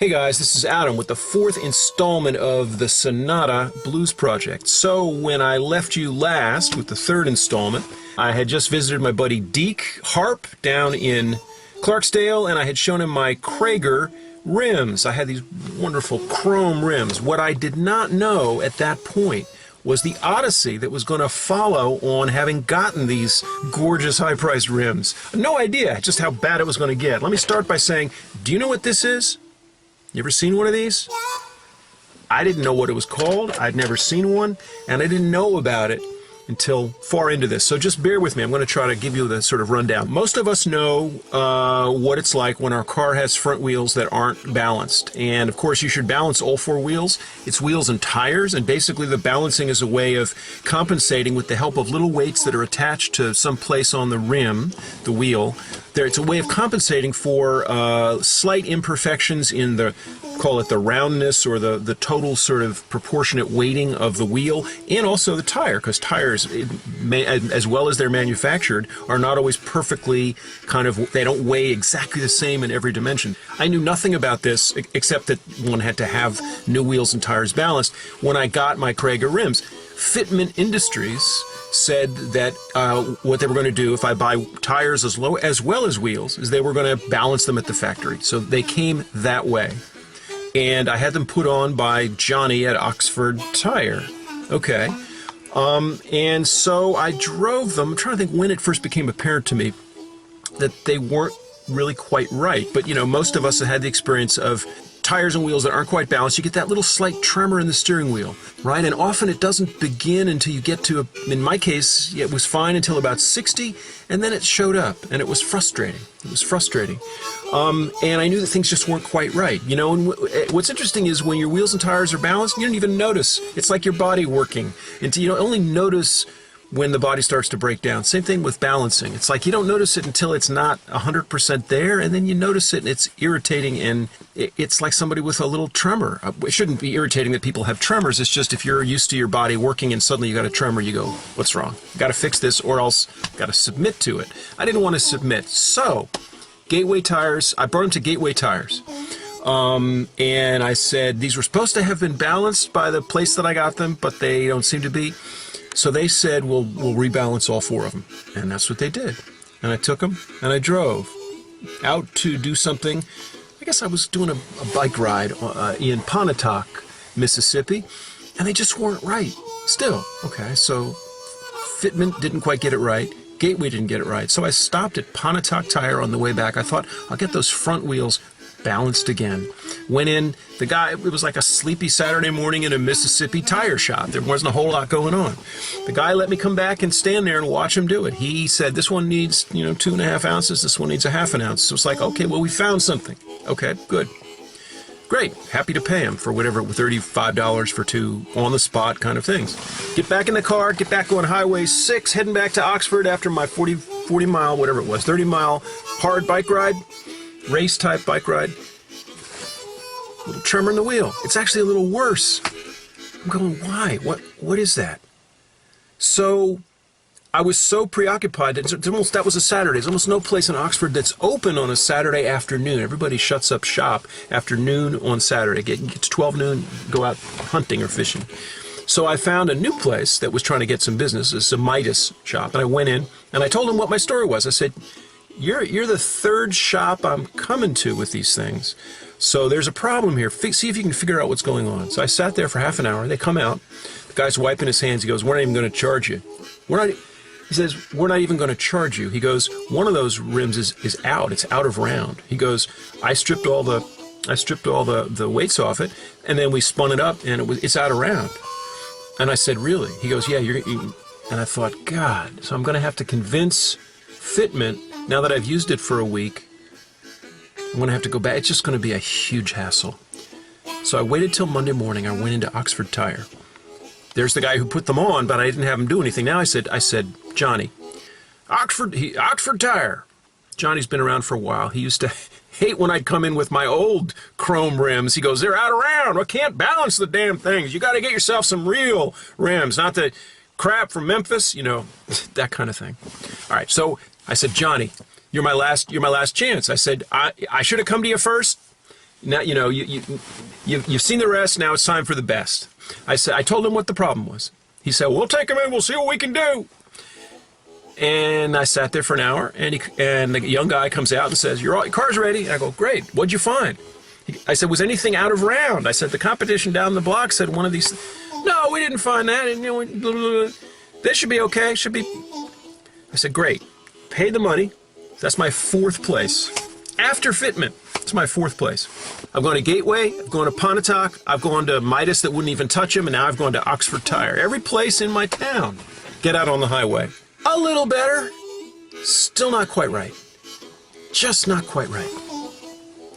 Hey guys, this is Adam with the fourth installment of the Sonata Blues Project. So when I left you last with the third installment, I had just visited my buddy Deke Harp down in Clarksdale, and I had shown him my Cragar rims. I had these wonderful chrome rims. What I did not know at that point was the odyssey that was going to follow on having gotten these gorgeous high-priced rims. No idea just how bad it was going to get. Let me start by saying, do you know what this is? You ever seen one of these? I didn't know what it was called. I'd never seen one, and I didn't know about it until far into this. So just bear with me. I'm going to try to give you the sort of rundown. Most of us know what it's like when our car has front wheels that aren't balanced. And of course, you should balance all four wheels. It's wheels and tires, and basically the balancing is a way of compensating with the help of little weights that are attached to some place on the rim, the wheel. It's a way of compensating for slight imperfections in the, call it the roundness or the total sort of proportionate weighting of the wheel, and also the tire, because tires, as well as they're manufactured, are not always perfectly they don't weigh exactly the same in every dimension. I knew nothing about this except that one had to have new wheels and tires balanced when I got my Cragar rims. Fitment Industries said that what they were going to do if I buy tires as well as wheels is they were going to balance them at the factory. So they came that way. And I had them put on by Johnny at Oxford Tire. Okay. And so I drove them. I'm trying to think when it first became apparent to me that they weren't really quite right. But, you know, most of us have had the experience of tires and wheels that aren't quite balanced. You get that little slight tremor in the steering wheel, right? And often it doesn't begin until you get to, in my case, it was fine until about 60, and then it showed up, and it was frustrating. It was frustrating. And I knew that things just weren't quite right. You know, and what's interesting is when your wheels and tires are balanced, you don't even notice. It's like your body working. And you don't only notice when the body starts to break down. Same thing with balancing. It's like you don't notice it until it's not 100% there, and then you notice it and it's irritating, and it's like somebody with a little tremor. It shouldn't be irritating that people have tremors. It's just if you're used to your body working and suddenly you got a tremor, you go, what's wrong? Got to fix this or else got to submit to it. I didn't want to submit. So, Gateway Tires, I brought them to Gateway Tires. And I said, these were supposed to have been balanced by the place that I got them, but they don't seem to be. So they said, we'll rebalance all four of them. And that's what they did. And I took them and I drove out to do something. I guess I was doing a bike ride in Pontotoc, Mississippi, and they just weren't right still. Okay, so Fitment didn't quite get it right. Gateway didn't get it right. So I stopped at Pontotoc Tire on the way back. I thought, I'll get those front wheels balanced again. Went in, the guy, it was like a sleepy Saturday morning in a Mississippi tire shop. There wasn't a whole lot going on. The guy let me come back and stand there and watch him do it. He said, this one needs, 2.5 ounces, this one needs 1/2 ounce. So it's like, okay, well, we found something. Okay, good. Great, happy to pay him for whatever, $35 for two on-the-spot kind of things. Get back in the car, get back on Highway 6, heading back to Oxford after my 40 mile, whatever it was, 30 mile hard bike ride. Race type bike ride. A little tremor in the wheel. It's actually a little worse. I'm going, why? What is that? So I was so preoccupied that was a Saturday. There's almost no place in Oxford that's open on a Saturday afternoon. Everybody shuts up shop after noon on Saturday. Get to 12 noon, go out hunting or fishing. So I found a new place that was trying to get some business. It's a Midas shop. And I went in and I told him what my story was. I said, You're the third shop I'm coming to with these things. So there's a problem here. See if you can figure out what's going on. So I sat there for half an hour. They come out. The guy's wiping his hands. He goes, we're not even going to charge you. He says, we're not even going to charge you. He goes, one of those rims is out. It's out of round. He goes, I stripped all the weights off it, and then we spun it up, and it's out of round. And I said, really? He goes, yeah. And I thought, God. So I'm going to have to convince Fitment. Now that I've used it for a week, I'm going to have to go back. It's just going to be a huge hassle. So I waited till Monday morning. I went into Oxford Tire. There's the guy who put them on, but I didn't have him do anything. Now I said, Johnny, Oxford Tire. Johnny's been around for a while. He used to hate when I'd come in with my old chrome rims. He goes, they're out of round. I can't balance the damn things. You got to get yourself some real rims, not the crap from Memphis, that kind of thing. All right, so I said, Johnny, you're my last chance. I said, I should have come to you first. Now, you know, you've seen the rest, now it's time for the best. I told him what the problem was. He said, we'll take him in, we'll see what we can do. And I sat there for an hour, and the young guy comes out and says, your car's ready. I go, great, what'd you find? I said, was anything out of round? I said, the competition down the block said one of these. No, we didn't find that. And, you know, this should be okay, should be. I said, great, paid the money. That's my 4th place. After Fitment, it's my 4th place. I've gone to Gateway, I've gone to Pontotoc, I've gone to Midas that wouldn't even touch him, and now I've gone to Oxford Tire. Every place in my town. Get out on the highway. A little better, still not quite right. Just not quite right.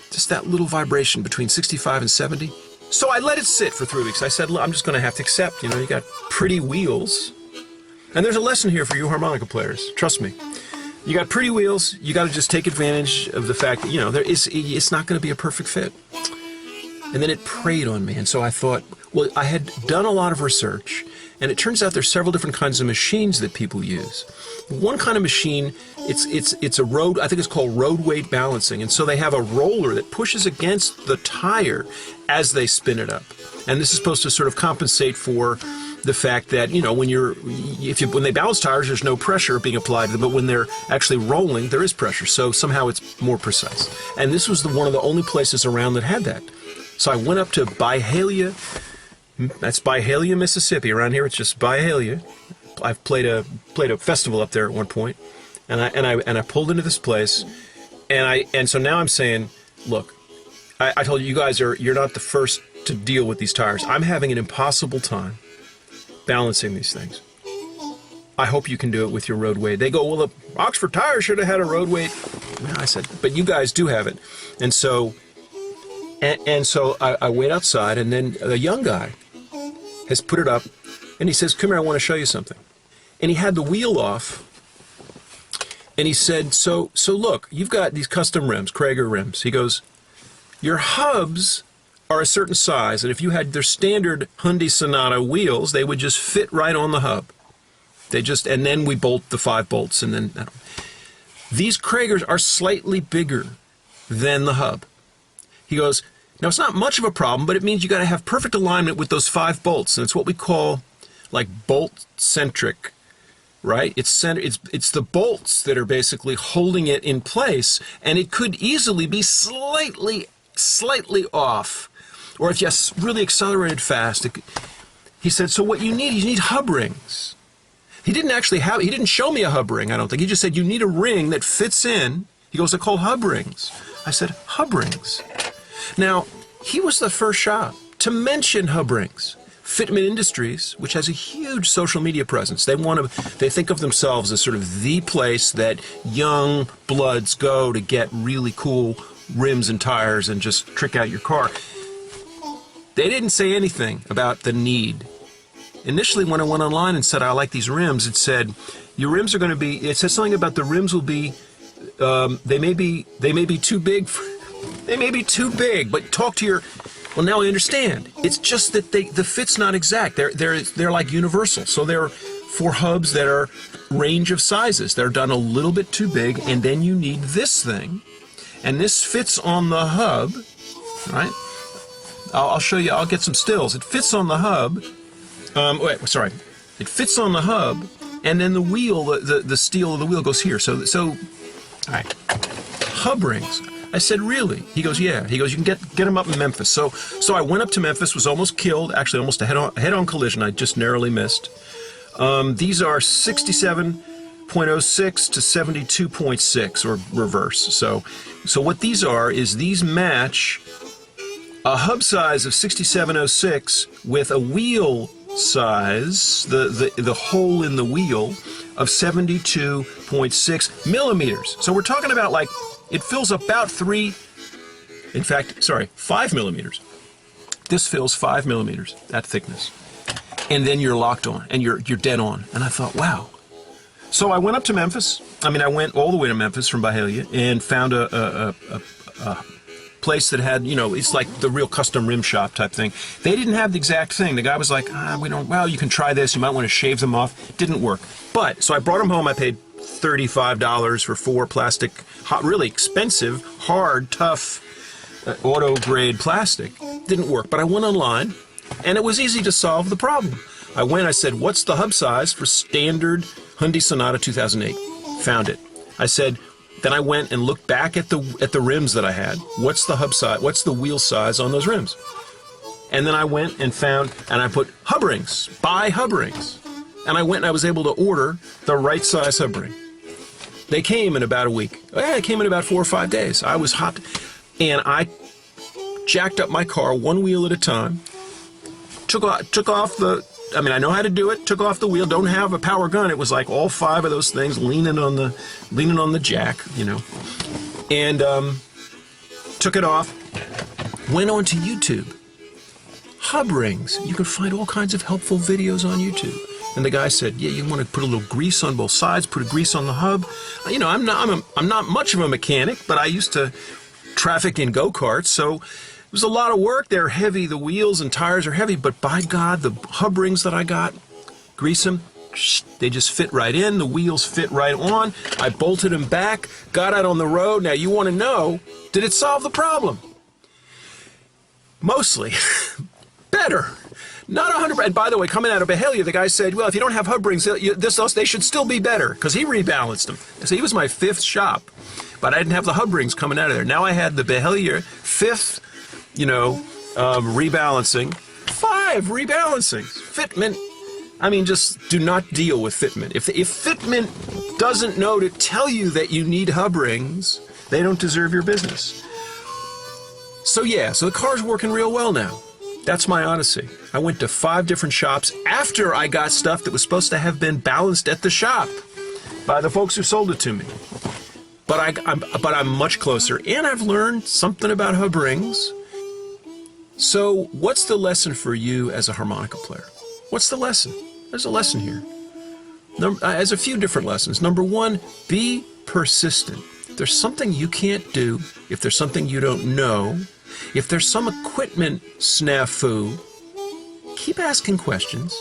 Just that little vibration between 65 and 70. So I let it sit for 3 weeks. I said, look, I'm just going to have to accept, you know, you got pretty wheels. And there's a lesson here for you harmonica players, trust me. You got pretty wheels, you got to just take advantage of the fact that, you know, it's not going to be a perfect fit. And then it preyed on me, and so I thought, well, I had done a lot of research, and it turns out there's several different kinds of machines that people use. One kind of machine, it's a road, I think it's called road weight balancing, and so they have a roller that pushes against the tire as they spin it up. And this is supposed to sort of compensate for the fact that, you know, when they balance tires, there's no pressure being applied to them, but when they're actually rolling, there is pressure. So somehow it's more precise. And this was one of the only places around that had that. So I went up to Byhalia. That's Byhalia, Mississippi. Around here, it's just Byhalia. I've played a festival up there at one point, and I pulled into this place, and so now I'm saying, look, I told you guys you're not the first to deal with these tires. I'm having an impossible time balancing these things. I hope you can do it with your road weight. They go, well, the Oxford Tire should have had a road weight. I said, but you guys do have it. And so I wait outside, and then a young guy has put it up, and he says, come here, I want to show you something. And he had the wheel off, and he said, so look, you've got these custom rims, Cragar rims. He goes, your hubs are a certain size, and if you had their standard Hyundai Sonata wheels, they would just fit right on the hub. And then we bolt the 5 bolts, and then these Cragars are slightly bigger than the hub. He goes, now it's not much of a problem, but it means you got to have perfect alignment with those 5 bolts, and it's what we call like bolt centric, right? It's the bolts that are basically holding it in place, and it could easily be slightly off. Or if you really accelerated fast, he said, so what you need hub rings. He didn't show me a hub ring, I don't think. He just said, you need a ring that fits in. He goes, they're called hub rings. I said, hub rings. Now, he was the first shop to mention hub rings. Fitment Industries, which has a huge social media presence, they think of themselves as sort of the place that young bloods go to get really cool rims and tires and just trick out your car. They didn't say anything about the need. Initially, when I went online and said, I like these rims, it said, your rims are going to be, it said something about the rims will be, they may be too big, they may be too big, but talk to your, well, now I understand. It's just that the fit's not exact. They're like universal. So they're for hubs that are range of sizes. They're done a little bit too big, and then you need this thing, and this fits on the hub, right? I'll show you, I'll get some stills. It fits on the hub. It fits on the hub, and then the wheel, the steel of the wheel goes here. So, all right, hub rings. I said, really? He goes, yeah. He goes, you can get them up in Memphis. So I went up to Memphis, was almost killed, actually almost a head-on collision. I just narrowly missed. These are 67.06 to 72.6, or reverse. So what these are is these match a hub size of 67.06 with a wheel size, the hole in the wheel, of 72.6 millimeters. So we're talking about, like, it fills about 5 millimeters. This fills 5 millimeters, that thickness. And then you're locked on, and you're dead on. And I thought, wow. So I went up to Memphis. I went all the way to Memphis from Byhalia and found a place that had, it's like the real custom rim shop type thing. They didn't have the exact thing. The guy was like, you can try this. You might want to shave them off. Didn't work. So I brought them home. I paid $35 for 4 plastic, really expensive, hard, tough auto-grade plastic. Didn't work, but I went online, and it was easy to solve the problem. I said, what's the hub size for standard Hyundai Sonata 2008? Found it. Then I went and looked back at the rims that I had. What's the hub size? What's the wheel size on those rims? And then I went and I put hub rings, buy hub rings. And I went and I was able to order the right size hub ring. They came in about a week. They came in about 4 or 5 days. I was hot, and I jacked up my car one wheel at a time, took off the, I know how to do it, took off the wheel, don't have a power gun. It was like all 5 of those things leaning on the jack, and took it off, went on to YouTube. Hub rings. You can find all kinds of helpful videos on YouTube. And the guy said, yeah, you want to put a little grease on both sides, put a grease on the hub. I'm not much of a mechanic, but I used to traffic in go-karts, so it was a lot of work. They're heavy, the wheels and tires are heavy, but by God, the hub rings that I got, grease them, they just fit right in, the wheels fit right on. I bolted them back, got out on the road. Now you want to know, did it solve the problem? Mostly. Better. Not 100%. And by the way, coming out of Behalia, the guy said, well, if you don't have hub rings, they should still be better, because he rebalanced them. So he was my 5th shop, but I didn't have the hub rings coming out of there. Now I had the Behalia 5th, rebalancing. 5 rebalancings. Fitment. Just do not deal with Fitment. If Fitment doesn't know to tell you that you need hub rings, they don't deserve your business. So yeah, so the car's working real well now. That's my odyssey. I went to 5 different shops after I got stuff that was supposed to have been balanced at the shop by the folks who sold it to me. But I'm much closer, and I've learned something about hub rings. So what's the lesson for you as a harmonica player? What's the lesson? There's a lesson here. There's a few different lessons. Number 1, be persistent. If there's something you can't do, if there's something you don't know, if there's some equipment snafu, keep asking questions,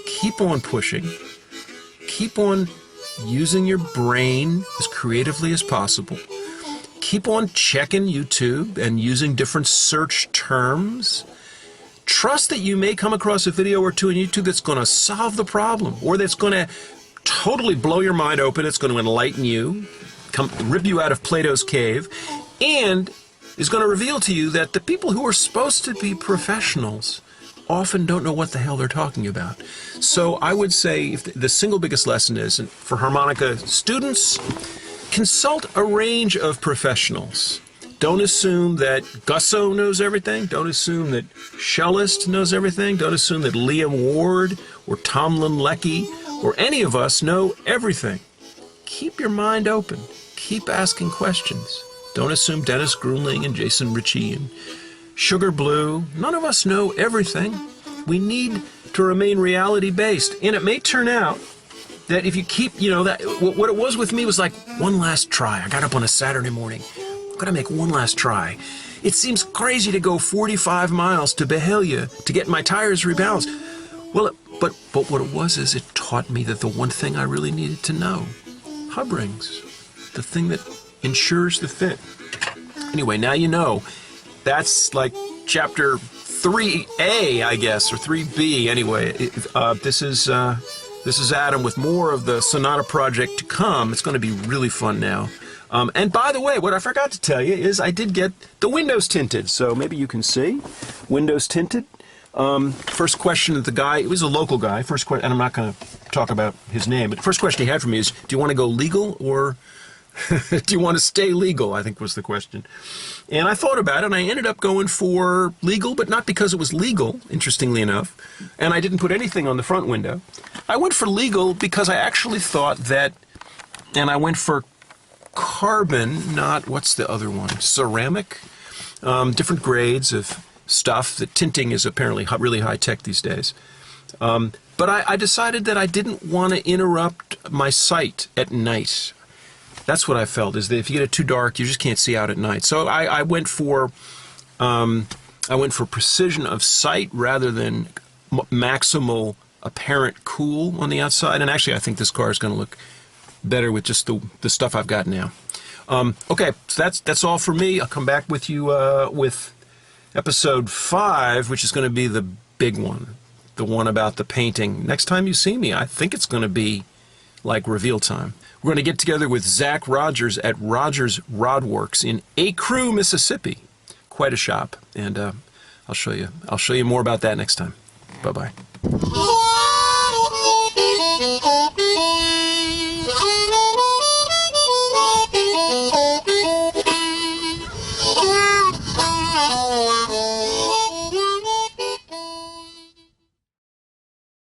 keep on pushing, keep on using your brain as creatively as possible, keep on checking YouTube and using different search terms. Trust that you may come across a video or two on YouTube that's going to solve the problem, or that's going to totally blow your mind open, it's going to enlighten you, rip you out of Plato's cave, and is going to reveal to you that the people who are supposed to be professionals often don't know what the hell they're talking about. So I would say if the single biggest lesson is, and for harmonica students, consult a range of professionals. Don't assume that Gussow knows everything. Don't assume that Cellist knows everything. Don't assume that Liam Ward or Tomlin Leckie or any of us know everything. Keep your mind open. Keep asking questions. Don't assume Dennis Grunling and Jason Ritchie and Sugar Blue. None of us know everything. We need to remain reality-based. And it may turn out that if you keep, that what it was with me was like one last try. I got up on a Saturday morning. I'm going to make one last try. It seems crazy to go 45 miles to Behalia to get my tires rebalanced. Well, but what it was is it taught me that the one thing I really needed to know, hub rings, the thing that ensures the fit. Anyway, now you know. That's like chapter 3A, I guess, or 3B. Anyway, this is Adam with more of the Sonata project to come. It's going to be really fun now. And by the way, what I forgot to tell you is I did get the windows tinted, so maybe you can see. Windows tinted. First question of the guy, it was a local guy, first question, and I'm not going to talk about his name, but the first question he had for me is, do you want to go legal or do you want to stay legal, I think was the question. And I thought about it, and I ended up going for legal, but not because it was legal, interestingly enough, and I didn't put anything on the front window. I went for legal because I actually thought that, and I went for carbon, not, what's the other one, ceramic, different grades of stuff. The tinting is apparently really high-tech these days. But I decided that I didn't want to interrupt my sight at night. That's what I felt, is that if you get it too dark, you just can't see out at night. So I went for precision of sight rather than maximal apparent cool on the outside. And actually, I think this car is going to look better with just the stuff I've got now. Okay, so that's all for me. I'll come back with you with episode 5, which is going to be the big one, the one about the painting. Next time you see me, I think it's going to be like reveal time. We're going to get together with Zach Rogers at Rogers Rodworks in Acru, Mississippi. Quite a shop, and I'll show you more about that next time. Bye-bye.